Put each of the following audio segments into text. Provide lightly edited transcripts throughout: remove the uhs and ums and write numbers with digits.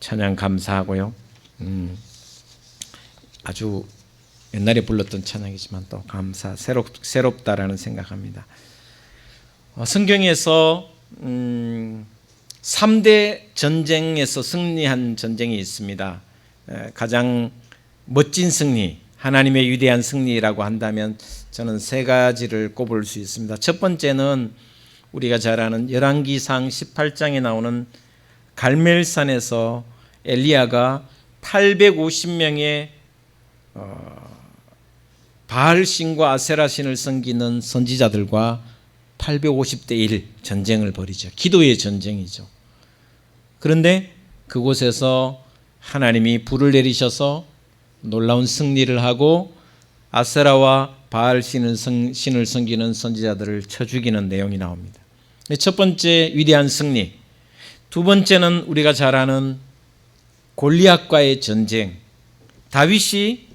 찬양 감사하고요. 아주 옛날에 불렀던 찬양이지만 또 새롭다라는 생각합니다. 성경에서 3대 전쟁에서 승리한 전쟁이 있습니다. 가장 멋진 승리, 하나님의 위대한 승리라고 한다면 저는 세 가지를 꼽을 수 있습니다. 첫 번째는 우리가 잘 아는 열왕기상 18장에 나오는 갈멜산에서 엘리야가 850명의 바알신과 아세라신을 섬기는 선지자들과 850대 1 전쟁을 벌이죠. 기도의 전쟁이죠. 그런데 그곳에서 하나님이 불을 내리셔서 놀라운 승리를 하고 아세라와 바알신을 섬기는 선지자들을 쳐 죽이는 내용이 나옵니다. 첫 번째 위대한 승리. 두 번째는 우리가 잘 아는 골리앗과의 전쟁. 다윗이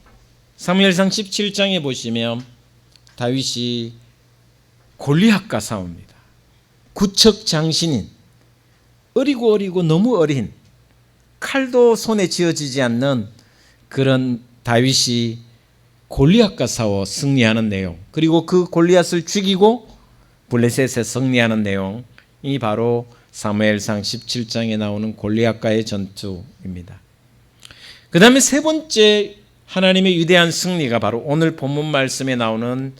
사무엘상 17장에 보시면 다윗이 골리앗과 싸웁니다. 구척 장신인, 어리고 너무 어린, 칼도 손에 쥐어지지 않는 그런 다윗이 골리앗과 싸워 승리하는 내용, 그리고 그 골리앗을 죽이고 블레셋에 승리하는 내용이 바로 사무엘상 17장에 나오는 골리앗과의 전투입니다. 그 다음에 세 번째 하나님의 위대한 승리가 바로 오늘 본문 말씀에 나오는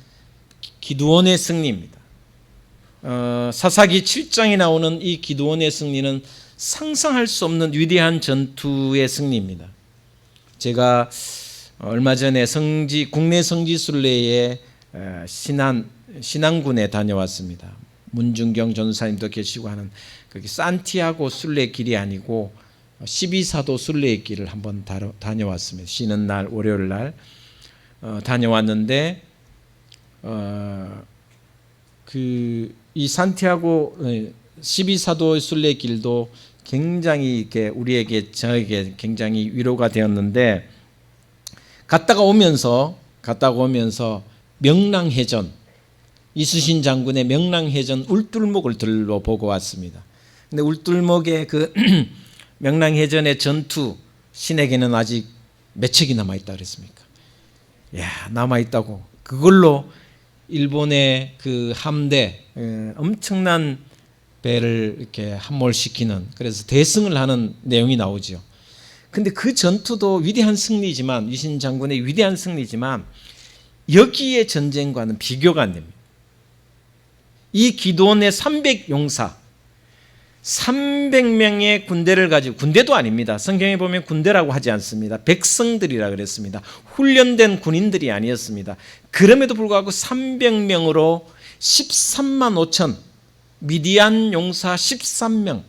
기드온의 승리입니다. 사사기 7장에 나오는 이 기드온의 승리는 상상할 수 없는 위대한 전투의 승리입니다. 제가 얼마 전에 국내 성지순례에 신안군에 다녀왔습니다. 문중경 전사님도 계시고 하는 거기 산티아고 순례 길이 아니고 12사도 순례의 길을 한번 다녀왔습니다. 쉬는 날 월요일 날 다녀왔는데 이 산티아고 12사도 순례 길도 굉장히 저에게 굉장히 위로가 되었는데 갔다가 오면서 명랑해전, 이순신 장군의 명랑해전 울tur목을 들러보고 왔습니다. 근데 울tur목의 그 명랑해전의 전투 신에게는 아직 몇 척이 남아있다 그랬습니까? 남아있다고. 그걸로 일본의 그 함대, 엄청난 배를 이렇게 함몰시키는, 그래서 대승을 하는 내용이 나오죠. 근데 그 전투도 위대한 승리지만, 이순신 장군의 위대한 승리지만 여기의 전쟁과는 비교가 안 됩니다. 이 기드온의 300용사, 300명의 군대를 가지고, 군대도 아닙니다. 성경에 보면 군대라고 하지 않습니다. 백성들이라 그랬습니다. 훈련된 군인들이 아니었습니다. 그럼에도 불구하고 300명으로 13만 5천, 미디안 용사 13명.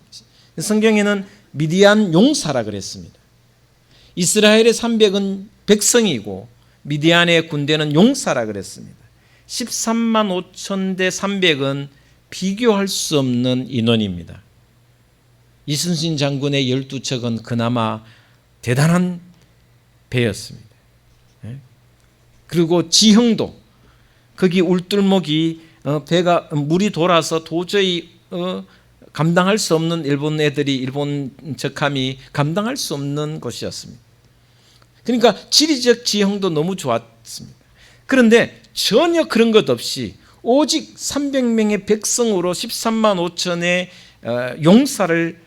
성경에는 미디안 용사라 그랬습니다. 이스라엘의 300은 백성이고 미디안의 군대는 용사라 그랬습니다. 13만 5천 대 300은 비교할 수 없는 인원입니다. 이순신 장군의 12척은 그나마 대단한 배였습니다. 그리고 지형도 거기 울tur목이 배가 물이 돌아서 도저히 감당할 수 없는 일본 적함이 감당할 수 없는 곳이었습니다. 그러니까 지리적 지형도 너무 좋았습니다. 그런데 전혀 그런 것 없이 오직 300명의 백성으로 13만 5천의 용사를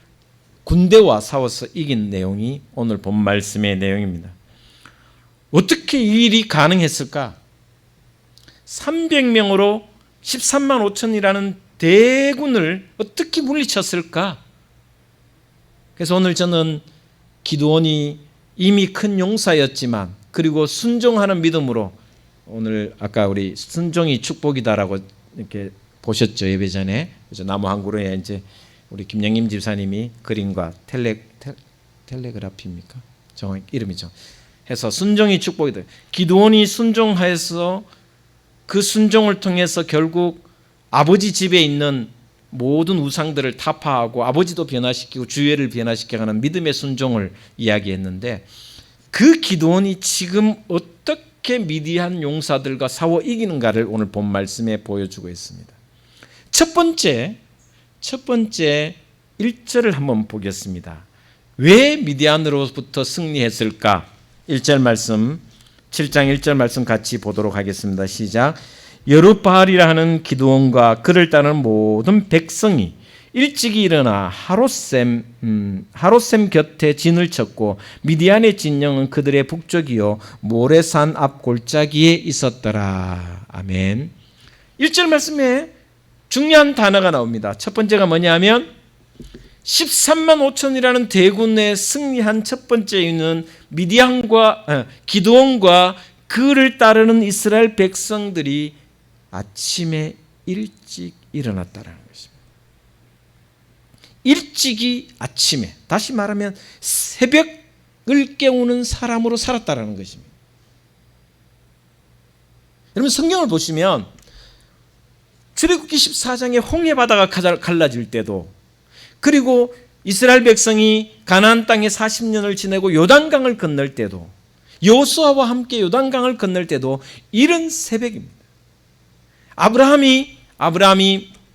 군대와 싸워서 이긴 내용이 오늘 본 말씀의 내용입니다. 어떻게 이 일이 가능했을까? 300명으로 13만 5천이라는 대군을 어떻게 물리쳤을까? 그래서 오늘 저는 기드온이 이미 큰 용사였지만, 그리고 순종하는 믿음으로, 오늘 아까 우리 순종이 축복이다라고 이렇게 보셨죠, 예배 전에. 그래서 나무 한 그루에 이제 우리 김영임 집사님이 그림과 텔레그라피입니까? 정확히 이름이죠. 해서 순종이 축복이다. 기드온이 순종해서 그 순종을 통해서 결국 아버지 집에 있는 모든 우상들을 타파하고 아버지도 변화시키고 주위를 변화시켜가는 믿음의 순종을 이야기했는데, 그 기드온이 지금 어떻게 미디안 용사들과 싸워 이기는가를 오늘 본 말씀에 보여주고 있습니다. 첫 번째 1절을 한번 보겠습니다. 왜 미디안으로부터 승리했을까? 1절 말씀, 7장 1절 말씀 같이 보도록 하겠습니다. 시작. 여룻바알이라 하는 기드온과 그를 따르는 모든 백성이 일찍이 일어나 하롯셈 곁에 진을 쳤고 미디안의 진영은 그들의 북쪽이요 모레산 앞 골짜기에 있었더라. 아멘. 1절 말씀에 중요한 단어가 나옵니다. 첫 번째가 뭐냐면 13만 5천이라는 대군에 승리한 첫 번째는 기드온과 그를 따르는 이스라엘 백성들이 아침에 일찍 일어났다라는 것입니다. 일찍이 아침에, 다시 말하면 새벽을 깨우는 사람으로 살았다라는 것입니다. 여러분 성경을 보시면 출애굽기 14장에 홍해 바다가 갈라질 때도, 그리고 이스라엘 백성이 가나안 땅에 40년을 지내고 요단강을 건널 때도, 여호수아와 함께 요단강을 건널 때도 이른 새벽입니다. 아브라함이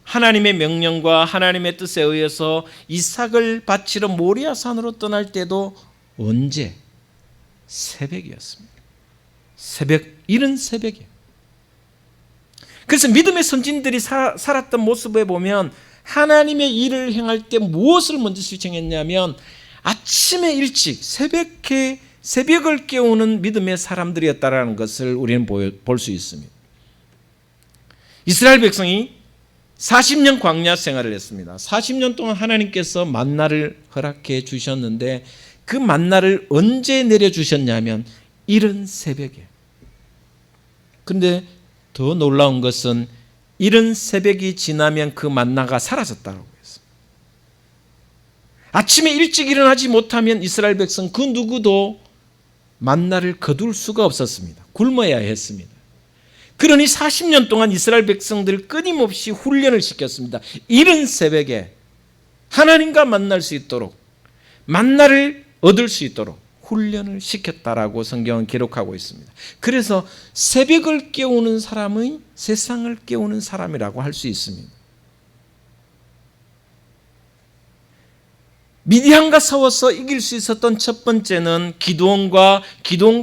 하나님의 명령과 하나님의 뜻에 의해서 이삭을 바치러 모리아 산으로 떠날 때도 언제? 새벽이었습니다. 이른 새벽이에요. 그래서 믿음의 선진들이 살았던 모습에 보면 하나님의 일을 행할 때 무엇을 먼저 실천했냐면 아침에 일찍 새벽을 깨우는 믿음의 사람들이었다라는 것을 우리는 볼 수 있습니다. 이스라엘 백성이 40년 광야 생활을 했습니다. 40년 동안 하나님께서 만나를 허락해 주셨는데 그 만나를 언제 내려주셨냐면 이른 새벽에. 그런데 더 놀라운 것은 이른 새벽이 지나면 그 만나가 사라졌다고 했습니다. 아침에 일찍 일어나지 못하면 이스라엘 백성 그 누구도 만나를 거둘 수가 없었습니다. 굶어야 했습니다. 그러니 40년 동안 이스라엘 백성들을 끊임없이 훈련을 시켰습니다. 이른 새벽에 하나님과 만날 수 있도록, 만나를 얻을 수 있도록 훈련을 시켰다라고 성경은 기록하고 있습니다. 그래서 새벽을 깨우는 사람의 세상을 깨우는 사람이라고 할 수 있습니다. 미디안과 싸워서 이길 수 있었던 첫 번째는 기드온과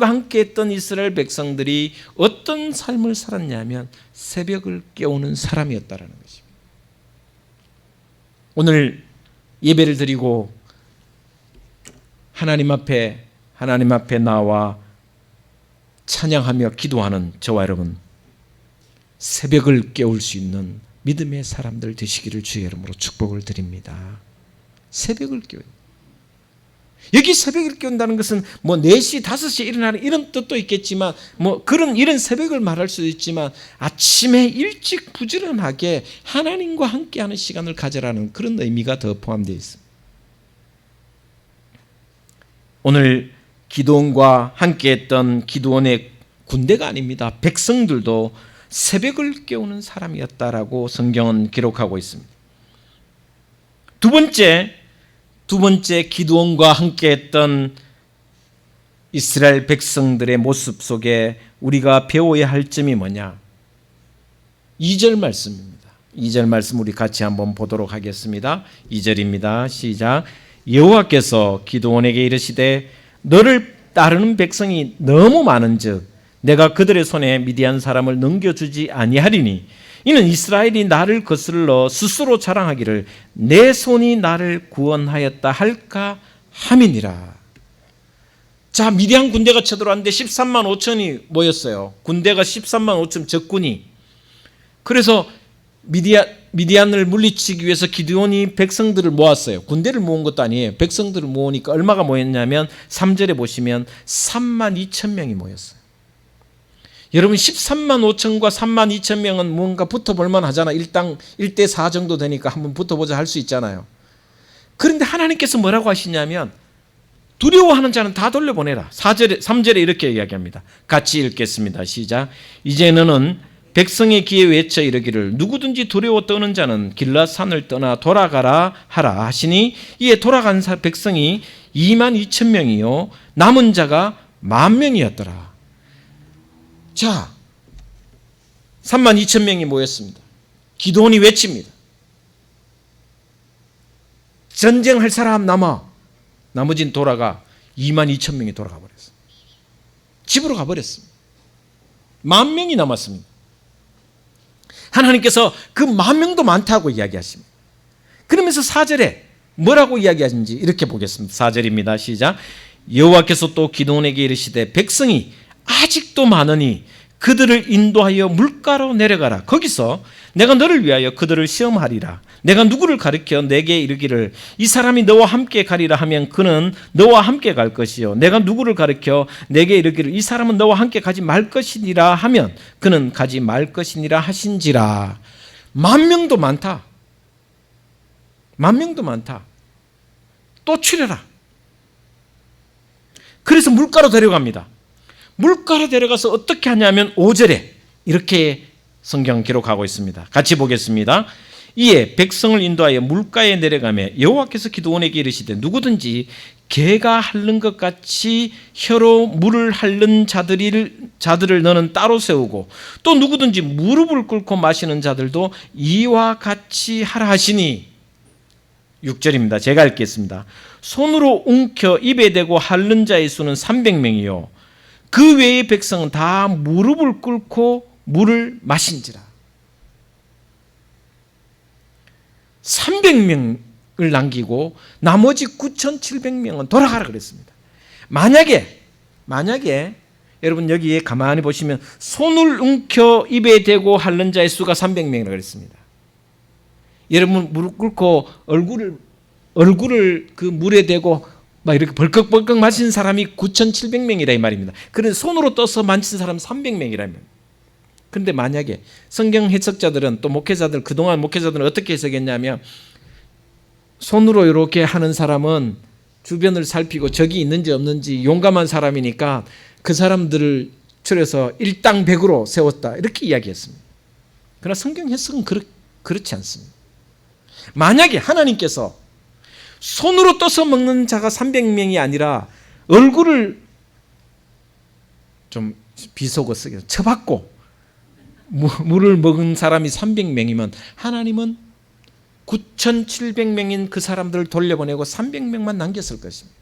함께 했던 이스라엘 백성들이 어떤 삶을 살았냐면 새벽을 깨우는 사람이었다라는 것입니다. 오늘 예배를 드리고 하나님 앞에 나와 찬양하며 기도하는 저와 여러분, 새벽을 깨울 수 있는 믿음의 사람들 되시기를 주의 이름으로 축복을 드립니다. 새벽을 깨워요. 여기 새벽을 깨운다는 것은 4시, 5시에 일어나는 이런 뜻도 있겠지만 그런 이런 새벽을 말할 수도 있지만 아침에 일찍 부지런하게 하나님과 함께하는 시간을 가져라는 그런 의미가 더 포함되어 있습니다. 오늘 기드온과 함께했던 기드온의 군대가 아닙니다. 백성들도 새벽을 깨우는 사람이었다라고 성경은 기록하고 있습니다. 두 번째 기드온과 함께했던 이스라엘 백성들의 모습 속에 우리가 배워야 할 점이 뭐냐? 2절 말씀입니다. 2절 말씀 우리 같이 한번 보도록 하겠습니다. 2절입니다. 시작. 여호와께서 기드온에게 이르시되 너를 따르는 백성이 너무 많은즉 내가 그들의 손에 미디안 사람을 넘겨주지 아니하리니 이는 이스라엘이 나를 거슬러 스스로 자랑하기를 내 손이 나를 구원하였다 할까 함이니라. 자, 미디안 군대가 쳐들어왔는데 13만 5천이 모였어요. 군대가 13만 5천 적군이. 그래서 미디안을 물리치기 위해서 기드온이 백성들을 모았어요. 군대를 모은 것도 아니에요. 백성들을 모으니까 얼마가 모였냐면 3절에 보시면 3만 2천 명이 모였어요. 여러분 13만 5천과 3만 2천 명은 뭔가 붙어볼 만하잖아. 1대 4 정도 되니까 한번 붙어보자 할 수 있잖아요. 그런데 하나님께서 뭐라고 하시냐면 두려워하는 자는 다 돌려보내라. 3절에 이렇게 이야기합니다. 같이 읽겠습니다. 시작. 이제 너는 백성의 귀에 외쳐 이르기를 누구든지 두려워 떠는 자는 길앗산을 떠나 돌아가라 하라 하시니 이에 돌아간 백성이 2만 2천 명이요 남은 자가 10,000명이었더라. 자, 3만 2천 명이 모였습니다. 기드온이 외칩니다. 전쟁할 사람 남아. 나머지는 돌아가 22,000명이 돌아가 버렸어요. 집으로 가버렸습니다. 10,000명이 남았습니다. 하나님께서 그 10,000명도 많다고 이야기하십니다. 그러면서 4절에 뭐라고 이야기하는지 이렇게 보겠습니다. 4절입니다. 시작. 여호와께서 또 기드온에게 이르시되 백성이 아직도 많으니 그들을 인도하여 물가로 내려가라. 거기서 내가 너를 위하여 그들을 시험하리라. 내가 누구를 가르쳐 내게 이르기를 이 사람이 너와 함께 가리라 하면 그는 너와 함께 갈 것이요 내가 누구를 가르쳐 내게 이르기를 이 사람은 너와 함께 가지 말 것이니라 하면 그는 가지 말 것이니라 하신지라. 10,000명도 많다. 10,000명도 많다. 또 추려라. 그래서 물가로 데려갑니다. 물가로 데려가서 어떻게 하냐면 5절에 이렇게 성경 기록하고 있습니다. 같이 보겠습니다. 이에 백성을 인도하여 물가에 내려가며 여호와께서 기드온에게 이르시되 누구든지 개가 핥는 것 같이 혀로 물을 핥는 자들을 너는 따로 세우고 또 누구든지 무릎을 꿇고 마시는 자들도 이와 같이 하라 하시니 6절입니다. 제가 읽겠습니다. 손으로 움켜 입에 대고 핥는 자의 수는 300명이요 그 외의 백성은 다 무릎을 꿇고 물을 마신지라. 300명을 남기고 나머지 9,700명은 돌아가라 그랬습니다. 만약에 여러분 여기에 가만히 보시면 손을 움켜 입에 대고 핥는 자의 수가 300명이라고 그랬습니다. 여러분 무릎 꿇고 얼굴을 그 물에 대고 막 이렇게 벌컥벌컥 마신 사람이 9,700명이라 이 말입니다. 그런데 손으로 떠서 만진 사람은 300명이라면. 그런데 만약에 성경 해석자들은 또 목회자들 그동안 목회자들은 어떻게 해석했냐면 손으로 이렇게 하는 사람은 주변을 살피고 적이 있는지 없는지 용감한 사람이니까 그 사람들을 추려서 일당백으로 세웠다 이렇게 이야기했습니다. 그러나 성경 해석은 그렇지 않습니다. 만약에 하나님께서 손으로 떠서 먹는 자가 300명이 아니라 얼굴을 좀 비속어 쓰게 쳐박고 물을 먹은 사람이 300명이면 하나님은 9,700명인 그 사람들을 돌려보내고 300명만 남겼을 것입니다.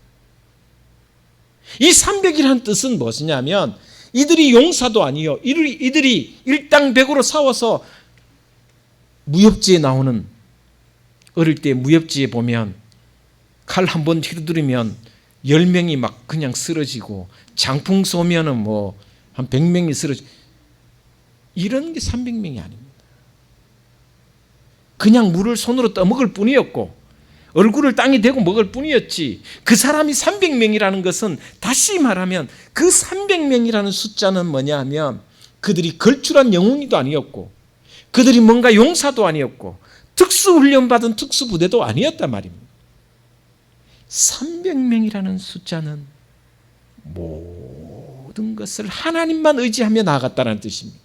이 300이라는 뜻은 무엇이냐면 이들이 용사도 아니요 이들이 일당백으로 싸워서 무협지에 나오는 어릴 때 무협지에 보면 칼 한 번 휘두르면 10명이 막 그냥 쓰러지고 장풍 쏘면은 뭐 한 100명이 쓰러지고 이런 게 300명이 아닙니다. 그냥 물을 손으로 떠먹을 뿐이었고 얼굴을 땅에 대고 먹을 뿐이었지 그 사람이 300명이라는 것은 다시 말하면 그 300명이라는 숫자는 뭐냐 하면 그들이 걸출한 영웅이도 아니었고 그들이 뭔가 용사도 아니었고 특수훈련받은 특수부대도 아니었단 말입니다. 300명이라는 숫자는 모든 것을 하나님만 의지하며 나아갔다는 뜻입니다.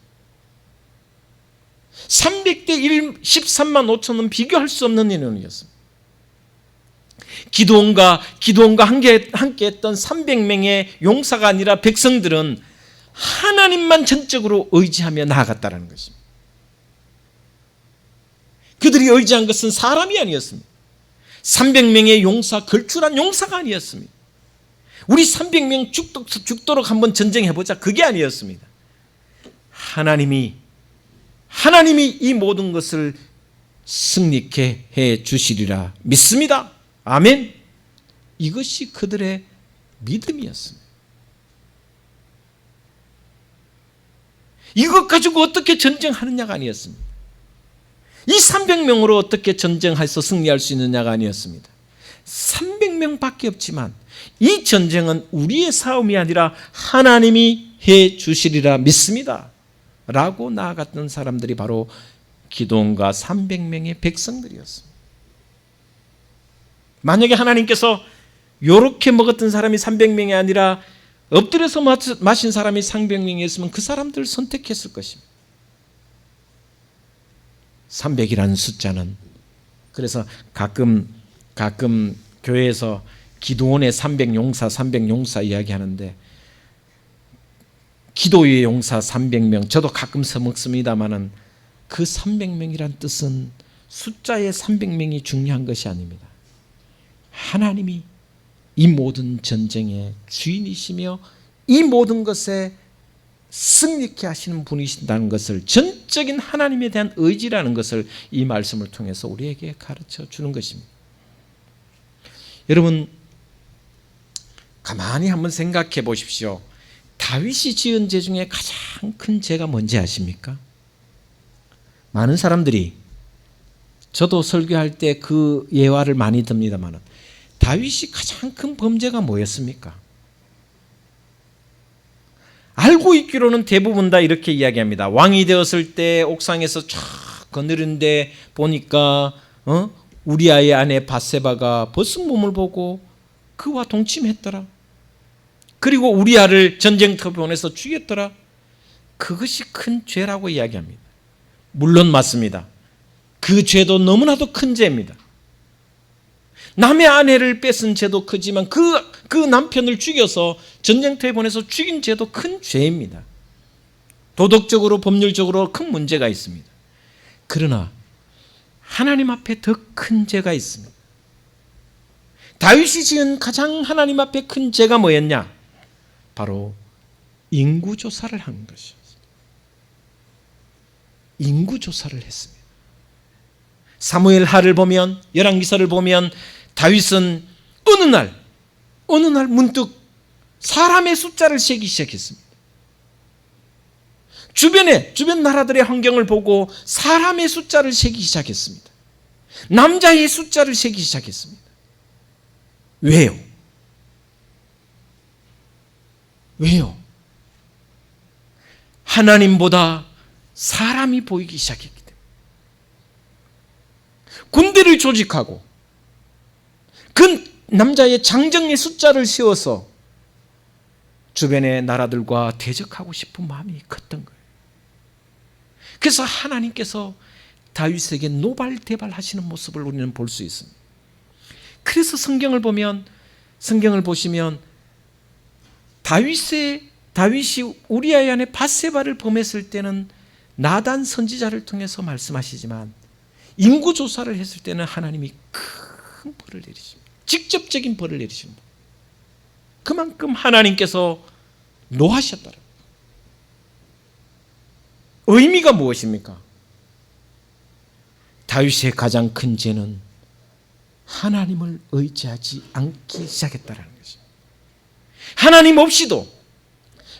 300대 1, 13만 5천은 비교할 수 없는 인원이었습니다. 기드온과 함께 했던 300명의 용사가 아니라 백성들은 하나님만 전적으로 의지하며 나아갔다는 것입니다. 그들이 의지한 것은 사람이 아니었습니다. 300명의 용사, 걸출한 용사가 아니었습니다. 우리 300명 죽도록 한번 전쟁해보자 그게 아니었습니다. 하나님이 이 모든 것을 승리케 해 주시리라 믿습니다. 아멘. 이것이 그들의 믿음이었습니다. 이것 가지고 어떻게 전쟁하느냐가 아니었습니다. 이 300명으로 어떻게 전쟁해서 승리할 수 있느냐가 아니었습니다. 300명밖에 없지만 이 전쟁은 우리의 싸움이 아니라 하나님이 해 주시리라 믿습니다 라고 나아갔던 사람들이 바로 기드온과 300명의 백성들이었습니다. 만약에 하나님께서 이렇게 먹었던 사람이 300명이 아니라 엎드려서 마신 사람이 300명이었으면 그 사람들을 선택했을 것입니다. 300이라는 숫자는 그래서 가끔 교회에서 기드온의 300용사 이야기하는데 기도의 용사 300명 저도 가끔 써먹습니다마는 그 300명이란 뜻은 숫자의 300명이 중요한 것이 아닙니다. 하나님이 이 모든 전쟁의 주인이시며 이 모든 것에 승리케 하시는 분이신다는 것을, 전적인 하나님에 대한 의지라는 것을 이 말씀을 통해서 우리에게 가르쳐 주는 것입니다. 여러분, 가만히 한번 생각해 보십시오. 다윗이 지은 죄 중에 가장 큰 죄가 뭔지 아십니까? 많은 사람들이, 저도 설교할 때 그 예화를 많이 듭니다만, 다윗이 가장 큰 범죄가 뭐였습니까? 알고 있기로는 대부분 다 이렇게 이야기합니다. 왕이 되었을 때 옥상에서 쫙 거느린데 보니까 우리아의 아내 밧세바가 벗은 몸을 보고 그와 동침했더라. 그리고 우리아를 전쟁터에 보내서 죽였더라. 그것이 큰 죄라고 이야기합니다. 물론 맞습니다. 그 죄도 너무나도 큰 죄입니다. 남의 아내를 뺏은 죄도 크지만 그 남편을 죽여서 전쟁터에 보내서 죽인 죄도 큰 죄입니다. 도덕적으로 법률적으로 큰 문제가 있습니다. 그러나 하나님 앞에 더 큰 죄가 있습니다. 다윗이 지은 가장 하나님 앞에 큰 죄가 뭐였냐? 바로 인구조사를 하는 것이었습니다. 인구조사를 했습니다. 사무엘하를 보면, 열왕기서를 보면 다윗은 어느 날 문득 사람의 숫자를 세기 시작했습니다. 주변 나라들의 환경을 보고 사람의 숫자를 세기 시작했습니다. 남자의 숫자를 세기 시작했습니다. 왜요? 하나님보다 사람이 보이기 시작했기 때문에. 군대를 조직하고 그 남자의 장정의 숫자를 세워서 주변의 나라들과 대적하고 싶은 마음이 컸던 거예요. 그래서 하나님께서 다윗에게 노발대발하시는 모습을 우리는 볼 수 있습니다. 그래서 성경을 보시면 다윗이 우리아의 아내 밧세바를 범했을 때는 나단 선지자를 통해서 말씀하시지만, 인구조사를 했을 때는 하나님이 큰 벌을 내리십니다. 직접적인 벌을 내리십니다. 그만큼 하나님께서 노하셨다는 의미가 무엇입니까? 다윗의 가장 큰 죄는 하나님을 의지하지 않기 시작했다는 것입니다. 하나님 없이도,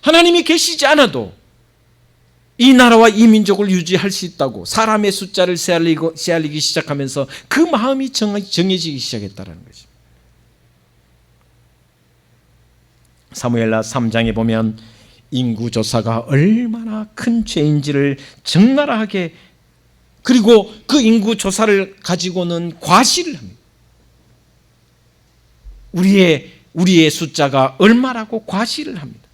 하나님이 계시지 않아도 이 나라와 이 민족을 유지할 수 있다고 사람의 숫자를 세알리기 시작하면서 그 마음이 정해지기 시작했다는 것입니다. 사무엘하 3장에 보면 인구조사가 얼마나 큰 죄인지를 적나라하게, 그리고 그 인구조사를 가지고는 과시를 합니다. 우리의 숫자가 얼마라고 과시를 합니다.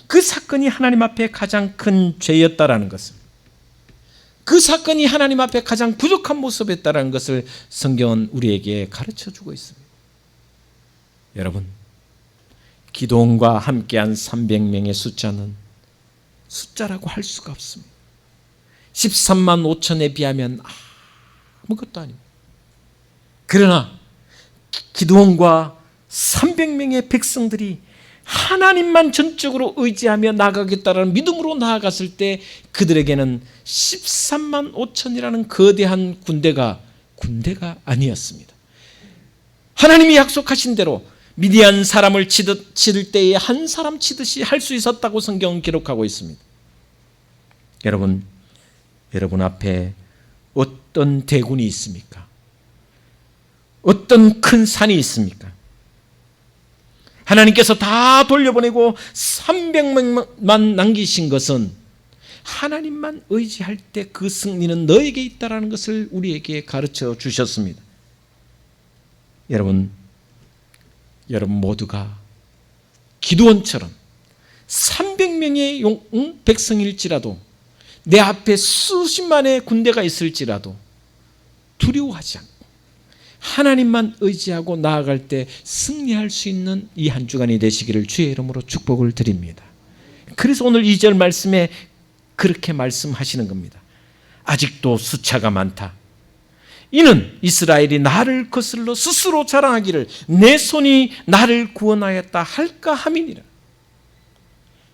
그 사건이 하나님 앞에 가장 큰 죄였다라는 것을, 그 사건이 하나님 앞에 가장 부족한 모습이었다라는 것을 성경은 우리에게 가르쳐주고 있습니다. 여러분, 기도원과 함께한 300명의 숫자는 숫자라고 할 수가 없습니다. 13만 5천에 비하면 아무것도 아닙니다. 그러나 기도원과 300명의 백성들이 하나님만 전적으로 의지하며 나아가겠다는 믿음으로 나아갔을 때 그들에게는 13만 5천이라는 거대한 군대가 아니었습니다. 하나님이 약속하신 대로 미디안 사람을 치를 때에 한 사람 치듯이 할 수 있었다고 성경은 기록하고 있습니다. 여러분 앞에 어떤 대군이 있습니까? 어떤 큰 산이 있습니까? 하나님께서 다 돌려보내고 300명만 남기신 것은 하나님만 의지할 때 그 승리는 너에게 있다는 것을 우리에게 가르쳐 주셨습니다. 여러분 모두가 기드온처럼 300명의 백성일지라도, 내 앞에 수십만의 군대가 있을지라도 두려워하지 않고 하나님만 의지하고 나아갈 때 승리할 수 있는 이 한 주간이 되시기를 주의 이름으로 축복을 드립니다. 그래서 오늘 2절 말씀에 그렇게 말씀하시는 겁니다. 아직도 수차가 많다. 이는 이스라엘이 나를 거슬러 스스로 자랑하기를 내 손이 나를 구원하였다 할까 함이니라.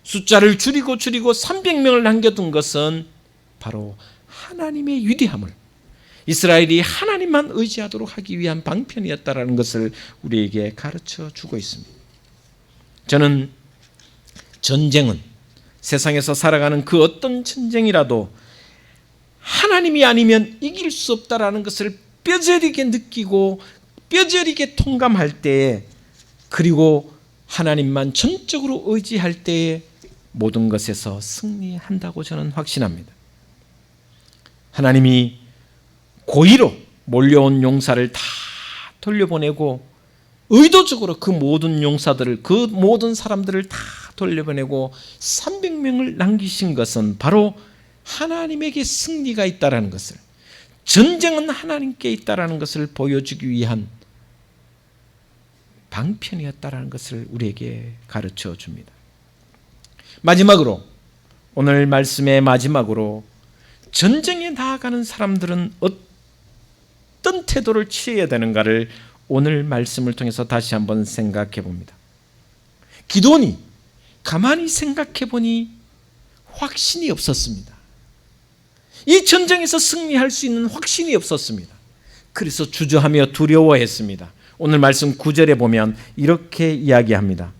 숫자를 줄이고 300명을 남겨둔 것은 바로 하나님의 위대함을, 이스라엘이 하나님만 의지하도록 하기 위한 방편이었다라는 것을 우리에게 가르쳐 주고 있습니다. 저는 전쟁은, 세상에서 살아가는 그 어떤 전쟁이라도 하나님이 아니면 이길 수 없다라는 것을 뼈저리게 느끼고 뼈저리게 통감할 때에, 그리고 하나님만 전적으로 의지할 때에 모든 것에서 승리한다고 저는 확신합니다. 하나님이 고의로 몰려온 용사를 다 돌려보내고 의도적으로 그 모든 용사들을, 그 모든 사람들을 다 돌려보내고 300명을 남기신 것은 바로 하나님에게 승리가 있다라는 것을, 전쟁은 하나님께 있다라는 것을 보여주기 위한 방편이었다라는 것을 우리에게 가르쳐 줍니다. 마지막으로, 오늘 말씀의 마지막으로, 전쟁에 나아가는 사람들은 어떤 태도를 취해야 되는가를 오늘 말씀을 통해서 다시 한번 생각해 봅니다. 기드온이 가만히 생각해 보니 확신이 없었습니다. 이 전쟁에서 승리할 수 있는 확신이 없었습니다. 그래서 주저하며 두려워했습니다. 오늘 말씀 9절에 보면 이렇게 이야기합니다.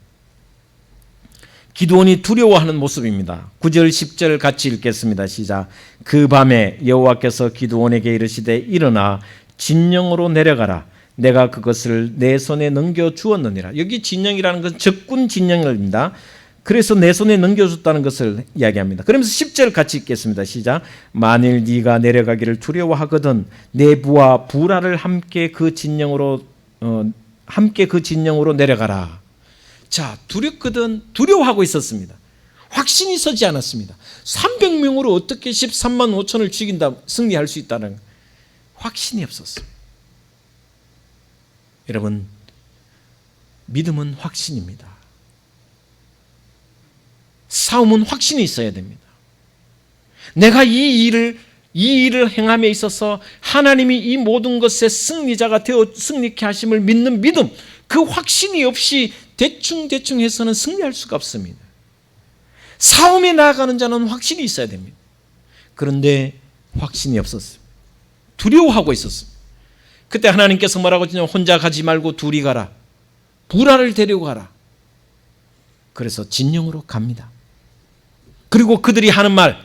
기드온이 두려워하는 모습입니다. 9절 10절 같이 읽겠습니다. 시작. 그 밤에 여호와께서 기드온에게 이르시되 일어나 진영으로 내려가라. 내가 그것을 내 손에 넘겨 주었느니라. 여기 진영이라는 것은 적군 진영입니다. 그래서 내 손에 넘겨줬다는 것을 이야기합니다. 그러면서 10절 같이 읽겠습니다. 시작. 만일 네가 내려가기를 두려워하거든 내 부하 부라를 함께 그 진영으로 내려가라. 자, 두렵거든, 두려워하고 있었습니다. 확신이 서지 않았습니다. 300명으로 어떻게 13만 5천을 죽인다, 승리할 수 있다는 확신이 없었어요. 여러분, 믿음은 확신입니다. 싸움은 확신이 있어야 됩니다. 내가 이 일을 행함에 있어서 하나님이 이 모든 것의 승리자가 되어 승리케 하심을 믿는 믿음, 그 확신이 없이 대충 해서는 승리할 수가 없습니다. 싸움에 나아가는 자는 확신이 있어야 됩니다. 그런데 확신이 없었어요. 두려워하고 있었습니다. 그때 하나님께서 뭐라고 하냐면 혼자 가지 말고 둘이 가라. 부라를 데리고 가라. 그래서 진영으로 갑니다. 그리고 그들이 하는 말,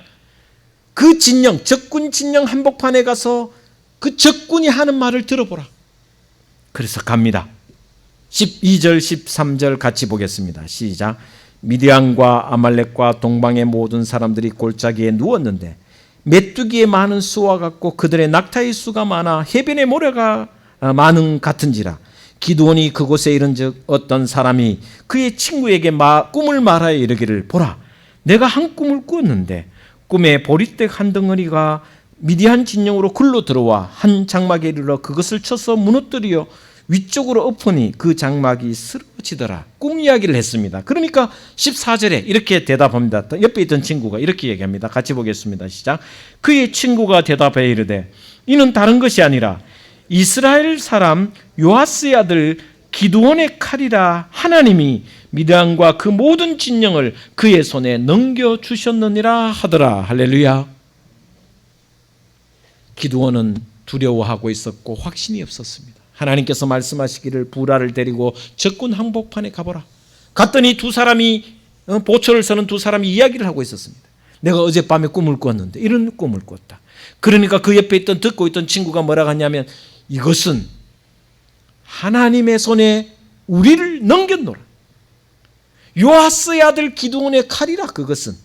그 진영, 적군 진영 한복판에 가서 그 적군이 하는 말을 들어보라. 그래서 갑니다. 12절 13절 같이 보겠습니다. 시작. 미디안과 아말렉과 동방의 모든 사람들이 골짜기에 누웠는데 메뚜기의 많은 수와 같고 그들의 낙타의 수가 많아 해변의 모래가 많은 같은지라. 기드온이 그곳에 이른즉 어떤 사람이 그의 친구에게 꿈을 말하여 이르기를 보라, 내가 한 꿈을 꾸었는데 꿈에 보리떡 한 덩어리가 미디안 진영으로 굴러 들어와 한 장막에 이르러 그것을 쳐서 무너뜨려 위쪽으로 엎으니 그 장막이 쓰러지더라. 꿈 이야기를 했습니다. 그러니까 14절에 이렇게 대답합니다. 옆에 있던 친구가 이렇게 얘기합니다. 같이 보겠습니다. 시작. 그의 친구가 대답해 이르되 이는 다른 것이 아니라 이스라엘 사람 요아스의 아들 기드온의 칼이라. 하나님이 미디안과 그 모든 진영을 그의 손에 넘겨주셨느니라 하더라. 할렐루야. 기드온은 두려워하고 있었고 확신이 없었습니다. 하나님께서 말씀하시기를 부라를 데리고 적군 항복판에 가보라. 갔더니 두 사람이 보초를 서는 두 사람이 이야기를 하고 있었습니다. 내가 어젯밤에 꿈을 꿨는데 이런 꿈을 꿨다. 그러니까 그 옆에 듣고 있던 친구가 뭐라고 하냐면 이것은 하나님의 손에 우리를 넘겼노라. 요아스의 아들 기드온의 칼이라. 그것은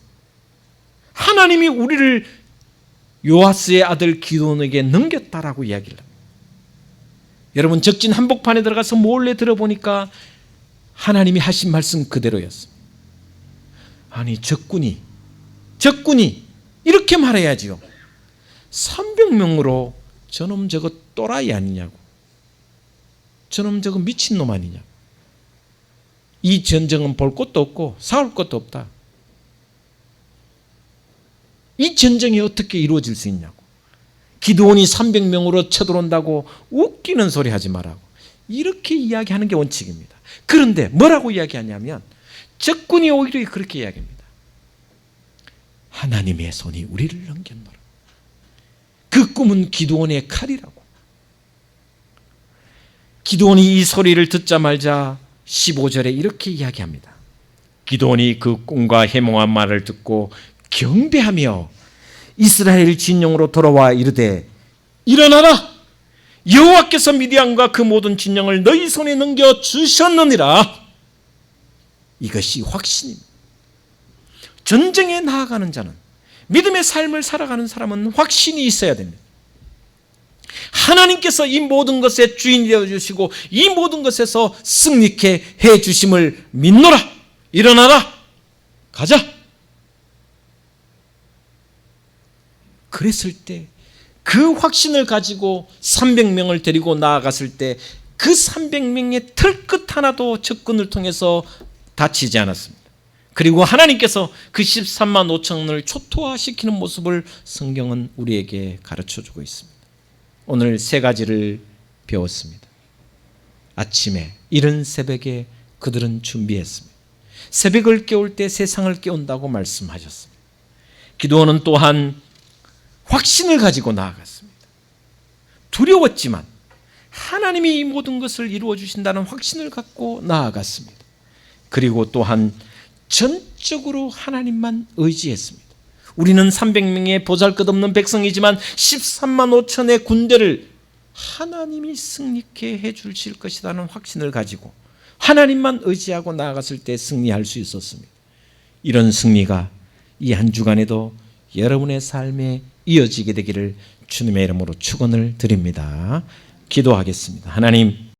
하나님이 우리를 요아스의 아들 기드온에게 넘겼다라고 이야기를 합니다. 여러분, 적진 한복판에 들어가서 몰래 들어보니까 하나님이 하신 말씀 그대로였습니다. 아니, 적군이 이렇게 말해야지요. 300명으로 저놈 저거 또라이 아니냐고, 저놈 저거 미친놈 아니냐고, 이 전쟁은 볼 것도 없고 싸울 것도 없다, 이 전쟁이 어떻게 이루어질 수 있냐고. 기드온이 300명으로 쳐들어온다고 웃기는 소리 하지 말라고 이렇게 이야기하는 게 원칙입니다. 그런데 뭐라고 이야기하냐면 적군이 오히려 그렇게 이야기합니다. 하나님의 손이 우리를 넘겼노라. 그 꿈은 기드온의 칼이라고. 기드온이 이 소리를 듣자마자 15절에 이렇게 이야기합니다. 기드온이 그 꿈과 해몽한 말을 듣고 경배하며 이스라엘 진영으로 돌아와 이르되 일어나라, 여호와께서 미디안과 그 모든 진영을 너희 손에 넘겨 주셨느니라. 이것이 확신입니다. 전쟁에 나아가는 자는, 믿음의 삶을 살아가는 사람은 확신이 있어야 됩니다. 하나님께서 이 모든 것의 주인이 되어주시고 이 모든 것에서 승리케 해주심을 믿노라. 일어나라, 가자. 그랬을 때 그 확신을 가지고 300명을 데리고 나아갔을 때 그 300명의 털끝 하나도 적군을 통해서 다치지 않았습니다. 그리고 하나님께서 그 13만 5천을 초토화시키는 모습을 성경은 우리에게 가르쳐주고 있습니다. 오늘 세 가지를 배웠습니다. 아침에 이른 새벽에 그들은 준비했습니다. 새벽을 깨울 때 세상을 깨운다고 말씀하셨습니다. 기드온은 또한 확신을 가지고 나아갔습니다. 두려웠지만 하나님이 이 모든 것을 이루어 주신다는 확신을 갖고 나아갔습니다. 그리고 또한 전적으로 하나님만 의지했습니다. 우리는 300명의 보잘것없는 백성이지만 13만 5천의 군대를 하나님이 승리케 해 주실 것이라는 확신을 가지고 하나님만 의지하고 나아갔을 때 승리할 수 있었습니다. 이런 승리가 이 한 주간에도 여러분의 삶에 이어지게 되기를 주님의 이름으로 축원을 드립니다. 기도하겠습니다. 하나님,